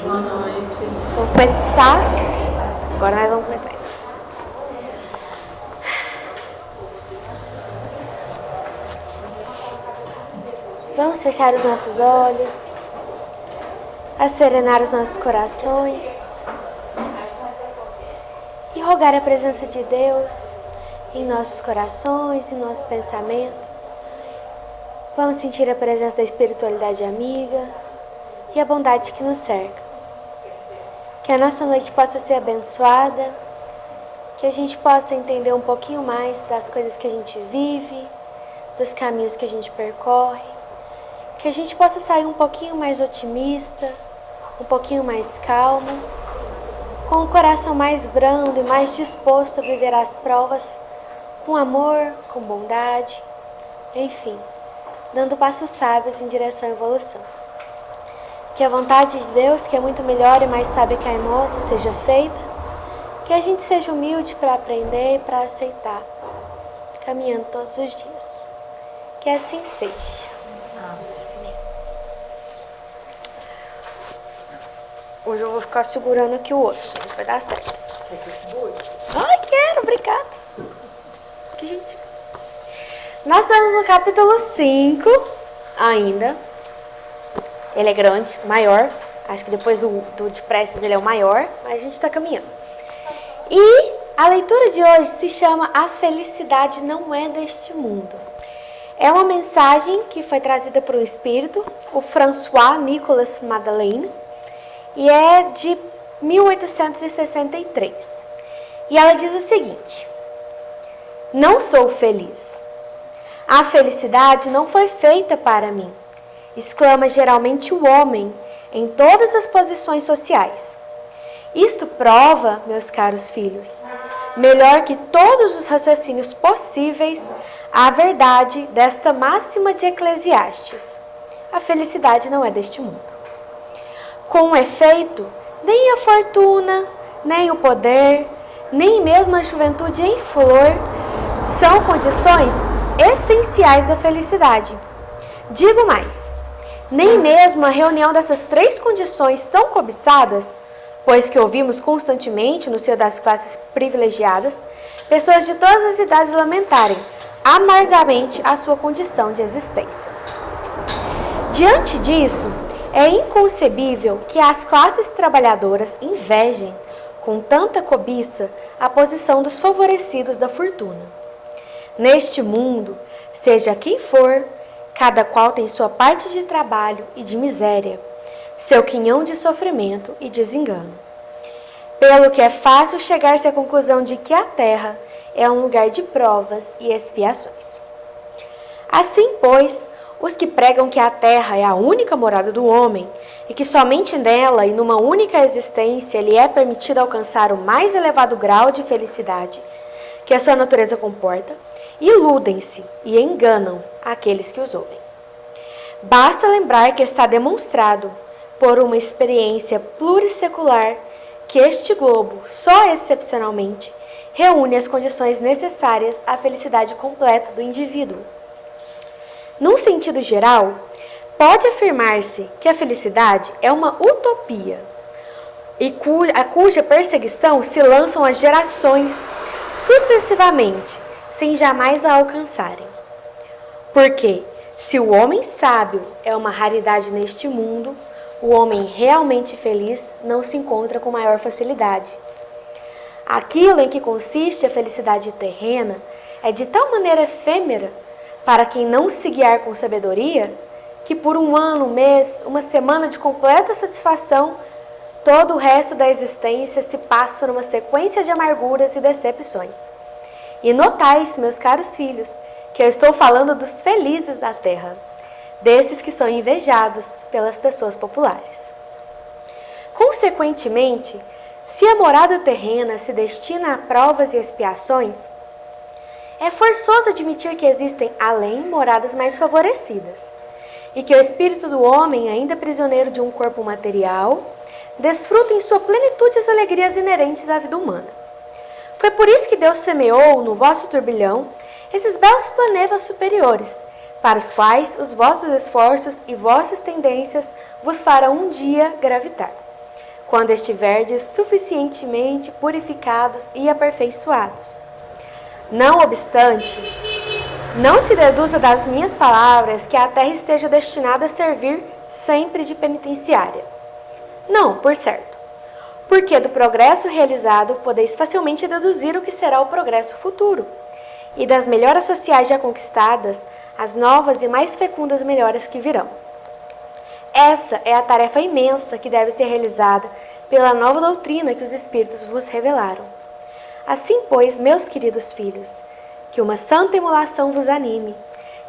Boa noite. Vamos começar? Agora nós vamos começar. Vamos fechar os nossos olhos, acerenar os nossos corações e rogar a presença de Deus em nossos corações, em nosso pensamento. Vamos sentir a presença da espiritualidade amiga e a bondade que nos cerca. Que a nossa noite possa ser abençoada, que a gente possa entender um pouquinho mais das coisas que a gente vive, dos caminhos que a gente percorre, que a gente possa sair um pouquinho mais otimista, um pouquinho mais calmo, com o coração mais brando e mais disposto a viver as provas com amor, com bondade, enfim, dando passos sábios em direção à evolução. Que a vontade de Deus, que é muito melhor e mais sábia que a nossa, seja feita. Que a gente seja humilde para aprender e para aceitar, caminhando todos os dias. Que assim seja. Hoje eu vou ficar segurando aqui o outro, vai dar certo. Ai, quero, obrigada. Que gentil. Nós estamos no capítulo 5 ainda. Ele é grande, maior. Acho que depois do de preces ele é o maior, mas a gente está caminhando. E a leitura de hoje se chama A Felicidade Não É Deste Mundo. É uma mensagem que foi trazida por um espírito, o François Nicolas Madeleine, e é de 1863. E ela diz o seguinte: não sou feliz. A felicidade não foi feita para mim, exclama geralmente o homem em todas as posições sociais. Isto prova, meus caros filhos, melhor que todos os raciocínios possíveis, a verdade desta máxima de Eclesiastes: a felicidade não é deste mundo. Com efeito, nem a fortuna, nem o poder, nem mesmo a juventude em flor são condições essenciais da felicidade. Digo mais, nem mesmo a reunião dessas três condições tão cobiçadas, pois que ouvimos constantemente no seio das classes privilegiadas, pessoas de todas as idades lamentarem amargamente a sua condição de existência. Diante disso, é inconcebível que as classes trabalhadoras invejem com tanta cobiça a posição dos favorecidos da fortuna. Neste mundo, seja quem for, cada qual tem sua parte de trabalho e de miséria, seu quinhão de sofrimento e desengano. Pelo que é fácil chegar-se à conclusão de que a terra é um lugar de provas e expiações. Assim, pois, os que pregam que a terra é a única morada do homem e que somente nela e numa única existência lhe é permitido alcançar o mais elevado grau de felicidade que a sua natureza comporta, iludem-se e enganam aqueles que os ouvem. Basta lembrar que está demonstrado por uma experiência plurissecular que este globo, só excepcionalmente, reúne as condições necessárias à felicidade completa do indivíduo. Num sentido geral, pode afirmar-se que a felicidade é uma utopia e a cuja perseguição se lançam as gerações sucessivamente, sem jamais a alcançarem. Porque, se o homem sábio é uma raridade neste mundo, o homem realmente feliz não se encontra com maior facilidade. Aquilo em que consiste a felicidade terrena é de tal maneira efêmera para quem não se guiar com sabedoria, que por um ano, um mês, uma semana de completa satisfação, todo o resto da existência se passa numa sequência de amarguras e decepções. E notais, meus caros filhos, que eu estou falando dos felizes da terra, desses que são invejados pelas pessoas populares. Consequentemente, se a morada terrena se destina a provas e expiações, é forçoso admitir que existem, além, moradas mais favorecidas, e que o espírito do homem, ainda prisioneiro de um corpo material, desfruta em sua plenitude as alegrias inerentes à vida humana. Foi por isso que Deus semeou no vosso turbilhão esses belos planetas superiores, para os quais os vossos esforços e vossas tendências vos farão um dia gravitar. quando estiverdes suficientemente purificados e aperfeiçoados. Não obstante, não se deduza das minhas palavras que a terra esteja destinada a servir sempre de penitenciária. Não, por certo. Porque do progresso realizado podeis facilmente deduzir o que será o progresso futuro, e das melhoras sociais já conquistadas, as novas e mais fecundas melhoras que virão. Essa é a tarefa imensa que deve ser realizada pela nova doutrina que os Espíritos vos revelaram. Assim, pois, meus queridos filhos, que uma santa emulação vos anime,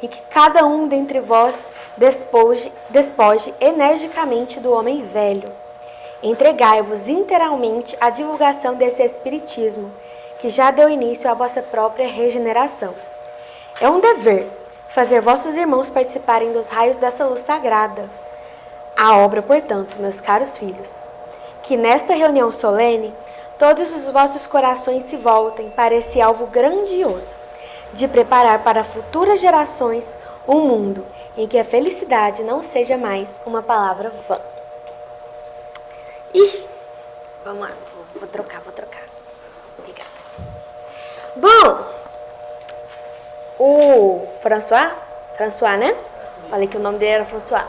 e que cada um dentre vós despoje energicamente do homem velho. Entregai-vos inteiramente à divulgação desse Espiritismo, que já deu início à vossa própria regeneração. É um dever fazer vossos irmãos participarem dos raios dessa luz sagrada. A obra, portanto, meus caros filhos, que nesta reunião solene todos os vossos corações se voltem para esse alvo grandioso, de preparar para futuras gerações um mundo em que a felicidade não seja mais uma palavra vã. Vamos lá, vou trocar. Obrigada. Bom, o François, né? Falei que o nome dele era François.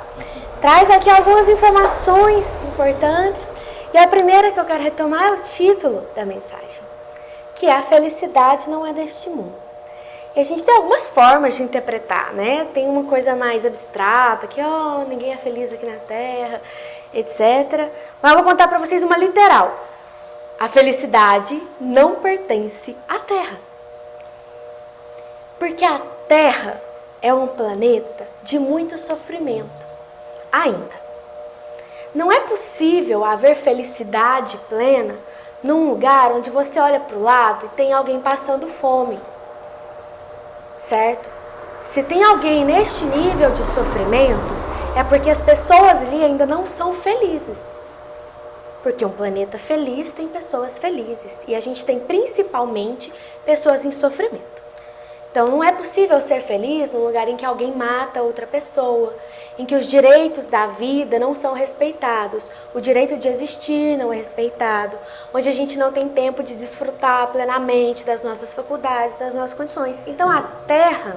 Traz aqui algumas informações importantes. E a primeira que eu quero retomar é o título da mensagem, que é a felicidade não é deste mundo. E a gente tem algumas formas de interpretar, né? Tem uma coisa mais abstrata, que ninguém é feliz aqui na Terra, etc. Mas eu vou contar para vocês uma literal. A felicidade não pertence à Terra. Porque a Terra é um planeta de muito sofrimento. Ainda. Não é possível haver felicidade plena num lugar onde você olha para o lado e tem alguém passando fome. Certo? Se tem alguém neste nível de sofrimento, é porque as pessoas ali ainda não são felizes. Porque um planeta feliz tem pessoas felizes. E a gente tem principalmente pessoas em sofrimento. Então não é possível ser feliz num lugar em que alguém mata outra pessoa, em que os direitos da vida não são respeitados, o direito de existir não é respeitado, onde a gente não tem tempo de desfrutar plenamente das nossas faculdades, das nossas condições. Então a Terra,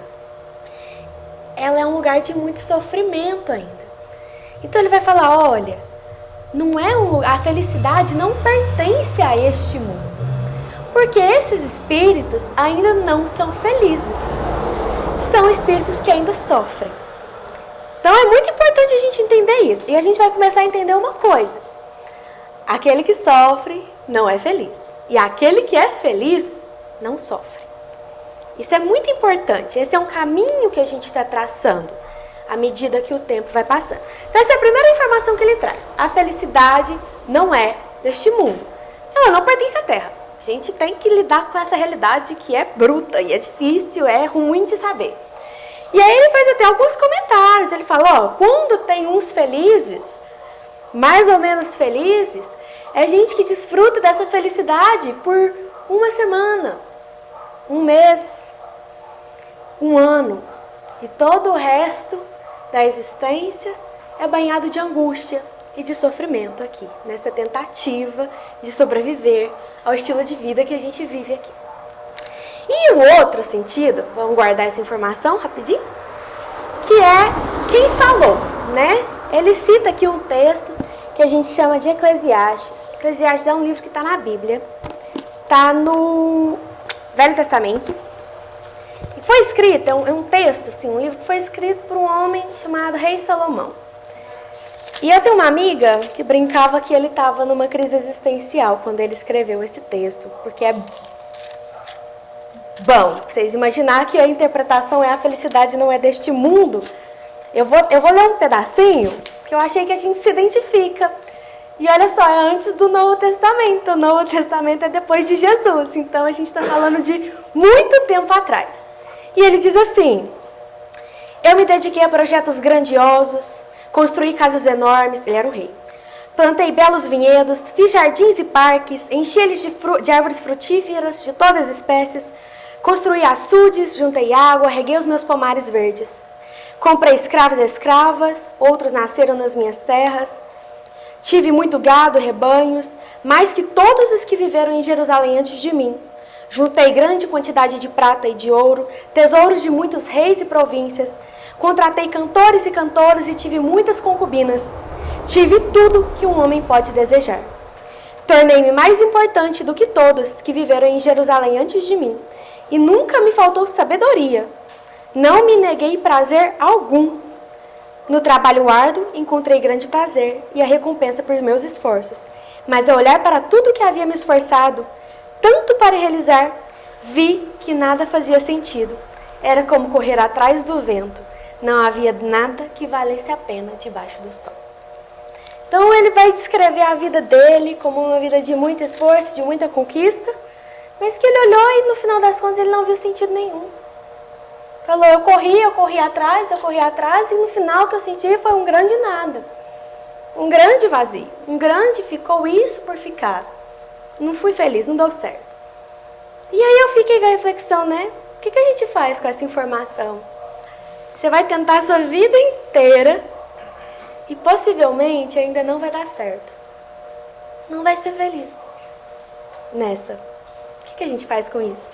ela é um lugar de muito sofrimento ainda. Então ele vai falar, olha, a felicidade não pertence a este mundo, porque esses espíritos ainda não são felizes, são espíritos que ainda sofrem. Então é muito importante a gente entender isso. E a gente vai começar a entender uma coisa. Aquele que sofre não é feliz. E aquele que é feliz não sofre. Isso é muito importante. Esse é um caminho que a gente está traçando à medida que o tempo vai passando. Então essa é a primeira informação que ele traz. A felicidade não é deste mundo. Ela não pertence à Terra. A gente tem que lidar com essa realidade que é bruta e é difícil, é ruim de saber. E aí ele faz até alguns comentários. Ele fala, quando tem uns felizes, mais ou menos felizes, é gente que desfruta dessa felicidade por uma semana, um mês, um ano. E todo o resto da existência é banhado de angústia e de sofrimento aqui, nessa tentativa de sobreviver ao estilo de vida que a gente vive aqui. E o outro sentido, vamos guardar essa informação rapidinho, que é quem falou, né? Ele cita aqui um texto que a gente chama de Eclesiastes. Eclesiastes é um livro que está na Bíblia, está no Velho Testamento. E foi escrito, é um texto, assim, um livro que foi escrito por um homem chamado Rei Salomão. E eu tenho uma amiga que brincava que ele estava numa crise existencial quando ele escreveu esse texto, porque é bom, vocês imaginar que a interpretação é a felicidade não é deste mundo. Eu vou ler um pedacinho que eu achei que a gente se identifica. E olha só, é antes do Novo Testamento. O Novo Testamento é depois de Jesus. Então a gente está falando de muito tempo atrás. E ele diz assim: eu me dediquei a projetos grandiosos, construí casas enormes, ele era o rei. Plantei belos vinhedos, fiz jardins e parques, enchi eles de árvores frutíferas de todas as espécies. Construí açudes, juntei água, reguei os meus pomares verdes. Comprei escravos e escravas, outros nasceram nas minhas terras. Tive muito gado, rebanhos, mais que todos os que viveram em Jerusalém antes de mim. Juntei grande quantidade de prata e de ouro, tesouros de muitos reis e províncias. Contratei cantores e cantoras e tive muitas concubinas. Tive tudo que um homem pode desejar. Tornei-me mais importante do que todos que viveram em Jerusalém antes de mim. E nunca me faltou sabedoria. Não me neguei prazer algum. No trabalho árduo, encontrei grande prazer e a recompensa por meus esforços. Mas ao olhar para tudo que havia me esforçado, tanto para realizar, vi que nada fazia sentido. Era como correr atrás do vento. Não havia nada que valesse a pena debaixo do sol. Então ele vai descrever a vida dele como uma vida de muito esforço, de muita conquista, mas que ele olhou e no final das contas ele não viu sentido nenhum. Falou, eu corri atrás e no final o que eu senti foi um grande nada. Um grande vazio. Um grande ficou isso por ficar. Não fui feliz, não deu certo. E aí eu fiquei com a reflexão, né? O que a gente faz com essa informação? Você vai tentar a sua vida inteira e possivelmente ainda não vai dar certo. Não vai ser feliz nessa. O que a gente faz com isso?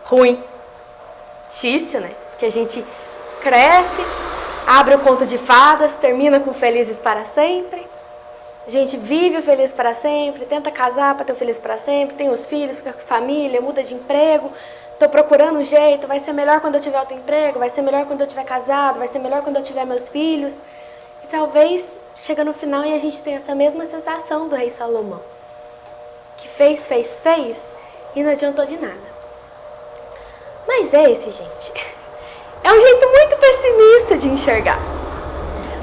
Ruim. Difícil, né? Que a gente cresce, abre o conto de fadas, termina com felizes para sempre. A gente vive o feliz para sempre, tenta casar para ter o feliz para sempre, tem os filhos, fica com a família, muda de emprego. Estou procurando um jeito, vai ser melhor quando eu tiver outro emprego, vai ser melhor quando eu tiver casado, vai ser melhor quando eu tiver meus filhos. E talvez chega no final e a gente tenha essa mesma sensação do rei Salomão. Que fez e não adiantou de nada. Mas esse, gente, é um jeito muito pessimista de enxergar.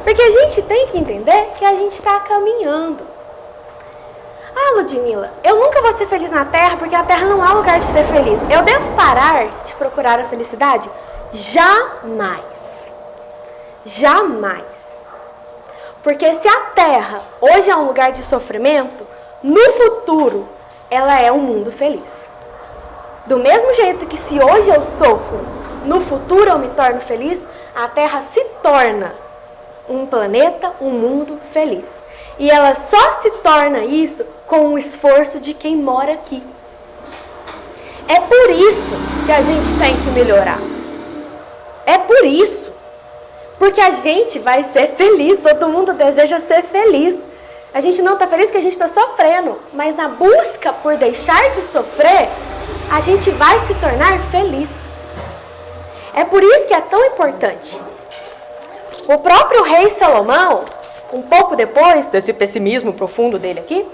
Porque a gente tem que entender que a gente está caminhando. Ah, Ludmila, eu nunca vou ser feliz na Terra porque a Terra não é lugar de ser feliz. Eu devo parar de procurar a felicidade? Jamais. Jamais. Porque se a Terra hoje é um lugar de sofrimento, no futuro ela é um mundo feliz. Do mesmo jeito que se hoje eu sofro, no futuro eu me torno feliz, a Terra se torna um planeta, um mundo feliz. E ela só se torna isso com o esforço de quem mora aqui. É por isso que a gente tem que melhorar. É por isso. Porque a gente vai ser feliz, todo mundo deseja ser feliz. A gente não está feliz porque a gente está sofrendo, mas na busca por deixar de sofrer, a gente vai se tornar feliz. É por isso que é tão importante. O próprio rei Salomão, um pouco depois desse pessimismo profundo dele aqui,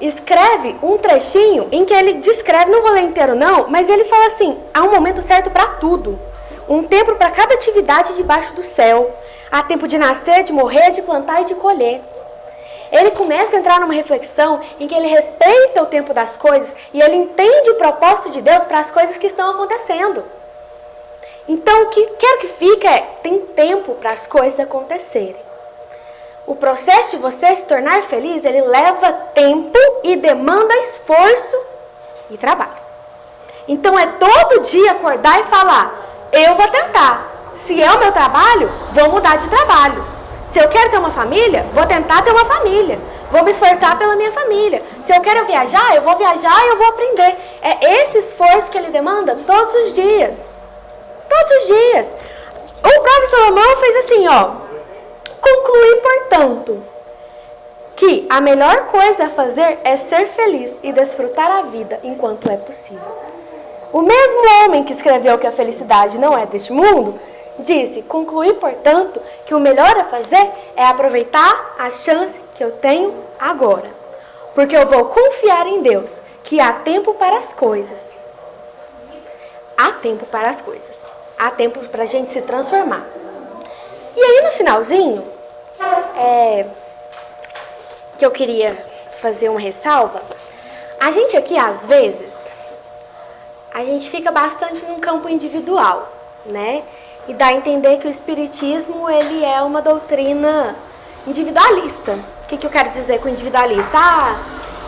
escreve um trechinho em que ele descreve, não vou ler inteiro não, mas ele fala assim, há um momento certo para tudo. Um tempo para cada atividade debaixo do céu. Há tempo de nascer, de morrer, de plantar e de colher. Ele começa a entrar numa reflexão em que ele respeita o tempo das coisas e ele entende o propósito de Deus para as coisas que estão acontecendo. Então, o que quero que fique é, tem tempo para as coisas acontecerem. O processo de você se tornar feliz, ele leva tempo e demanda esforço e trabalho. Então, é todo dia acordar e falar, eu vou tentar. Se é o meu trabalho, vou mudar de trabalho. Se eu quero ter uma família, vou tentar ter uma família. Vou me esforçar pela minha família. Se eu quero viajar, eu vou viajar e eu vou aprender. É esse esforço que ele demanda todos os dias. Todos os dias. O próprio Salomão fez assim, ó. Concluí, portanto, que a melhor coisa a fazer é ser feliz e desfrutar a vida enquanto é possível. O mesmo homem que escreveu que a felicidade não é deste mundo, disse, concluí, portanto, que o melhor a fazer é aproveitar a chance que eu tenho agora. Porque eu vou confiar em Deus, que há tempo para as coisas. Há tempo para as coisas. Há tempo para a gente se transformar. E aí no finalzinho, que eu queria fazer uma ressalva, a gente aqui às vezes, a gente fica bastante num campo individual, né? E dá a entender que o espiritismo, ele é uma doutrina individualista. O que eu quero dizer com individualista?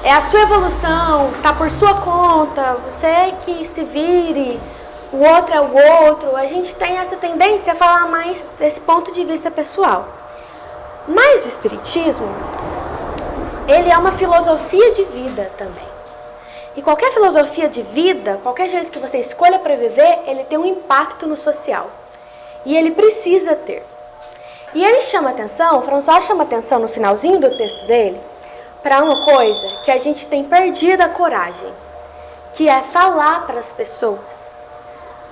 É a sua evolução, tá por sua conta, você que se vire, o outro é o outro. A gente tem essa tendência a falar mais desse ponto de vista pessoal. Mas o Espiritismo, ele é uma filosofia de vida também. E qualquer filosofia de vida, qualquer jeito que você escolha para viver, ele tem um impacto no social. E ele precisa ter. E ele chama atenção, o François chama atenção no finalzinho do texto dele, para uma coisa que a gente tem perdido a coragem, que é falar para as pessoas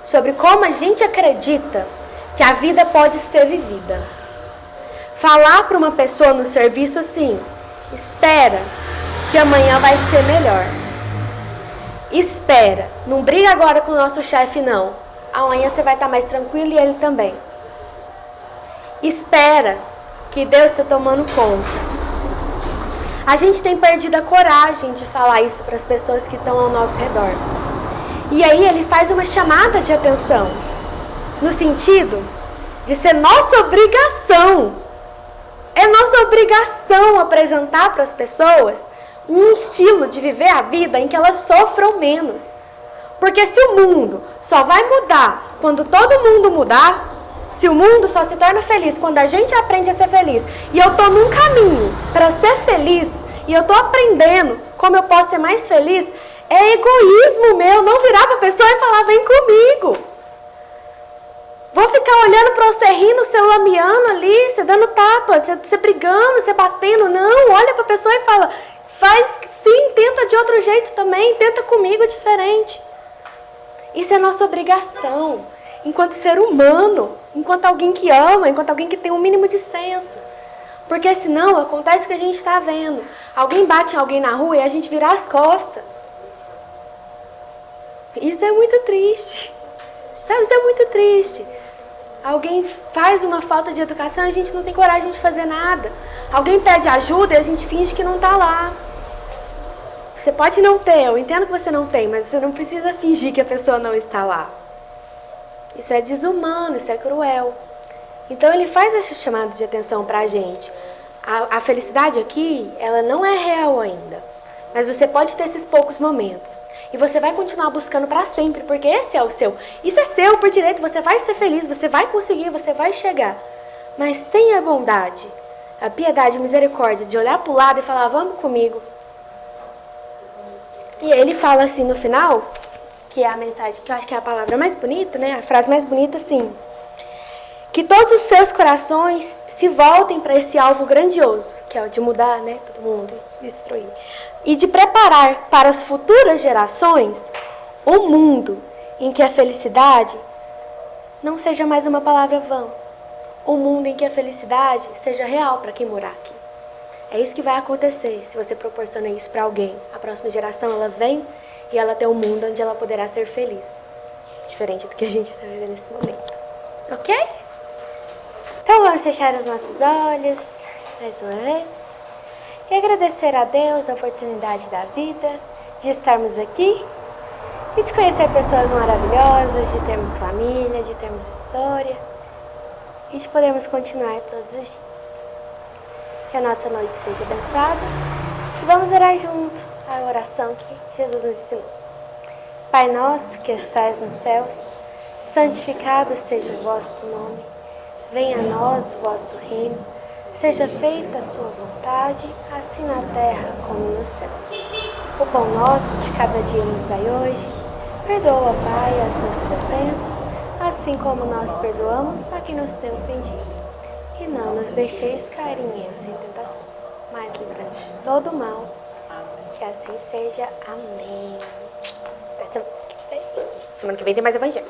sobre como a gente acredita que a vida pode ser vivida. Falar para uma pessoa no serviço assim, espera que amanhã vai ser melhor. Espera, não briga agora com o nosso chefe não, amanhã você vai estar mais tranquilo e ele também. Espera que Deus está tomando conta. A gente tem perdido a coragem de falar isso para as pessoas que estão ao nosso redor. E aí ele faz uma chamada de atenção, no sentido de ser nossa obrigação. É nossa obrigação apresentar para as pessoas um estilo de viver a vida em que elas sofram menos. Porque se o mundo só vai mudar quando todo mundo mudar, se o mundo só se torna feliz quando a gente aprende a ser feliz, e eu estou num caminho para ser feliz, e eu estou aprendendo como eu posso ser mais feliz, é egoísmo meu não virar para a pessoa e falar, vem comigo. Vou ficar olhando para você rindo, você lameando ali, você dando tapa, você brigando, você batendo. Não, olha para a pessoa e fala, faz sim, tenta de outro jeito também, tenta comigo diferente. Isso é nossa obrigação, enquanto ser humano, enquanto alguém que ama, enquanto alguém que tem um mínimo de senso. Porque senão acontece o que a gente está vendo. Alguém bate em alguém na rua e a gente vira as costas. Isso é muito triste. Sabe, isso é muito triste. Alguém faz uma falta de educação e a gente não tem coragem de fazer nada. Alguém pede ajuda e a gente finge que não está lá. Você pode não ter, eu entendo que você não tem, mas você não precisa fingir que a pessoa não está lá. Isso é desumano, isso é cruel. Então ele faz esse chamado de atenção pra gente. A felicidade aqui, ela não é real ainda. Mas você pode ter esses poucos momentos. E você vai continuar buscando pra sempre, porque esse é o seu. Isso é seu por direito, você vai ser feliz, você vai conseguir, você vai chegar. Mas tenha a bondade, a piedade, a misericórdia de olhar pro lado e falar, vamos comigo. E ele fala assim no final, que é a mensagem, que eu acho que é a palavra mais bonita, né? A frase mais bonita, assim. Que todos os seus corações se voltem para esse alvo grandioso, que é o de mudar, né? Todo mundo, destruir. E de preparar para as futuras gerações um mundo em que a felicidade não seja mais uma palavra vã. Um mundo em que a felicidade seja real para quem morar aqui. É isso que vai acontecer se você proporciona isso para alguém. A próxima geração, ela vem e ela tem um mundo onde ela poderá ser feliz. Diferente do que a gente está vivendo nesse momento. Ok? Então vamos fechar os nossos olhos mais uma vez. E agradecer a Deus a oportunidade da vida, de estarmos aqui e de conhecer pessoas maravilhosas, de termos família, de termos história e de podermos continuar todos os dias. Que a nossa noite seja abençoada e vamos orar junto a oração que Jesus nos ensinou. Pai nosso que estais nos céus, santificado seja o vosso nome. Venha a nós o vosso reino. Seja feita a sua vontade, assim na terra como nos céus. O pão nosso de cada dia nos dai hoje. Perdoa, Pai, as nossas ofensas, assim como nós perdoamos a quem nos tem ofendido. E não nos deixeis cair em erros e tentações, mas livrai-nos de todo mal. Que assim seja. Amém. Até semana que vem tem mais evangelho.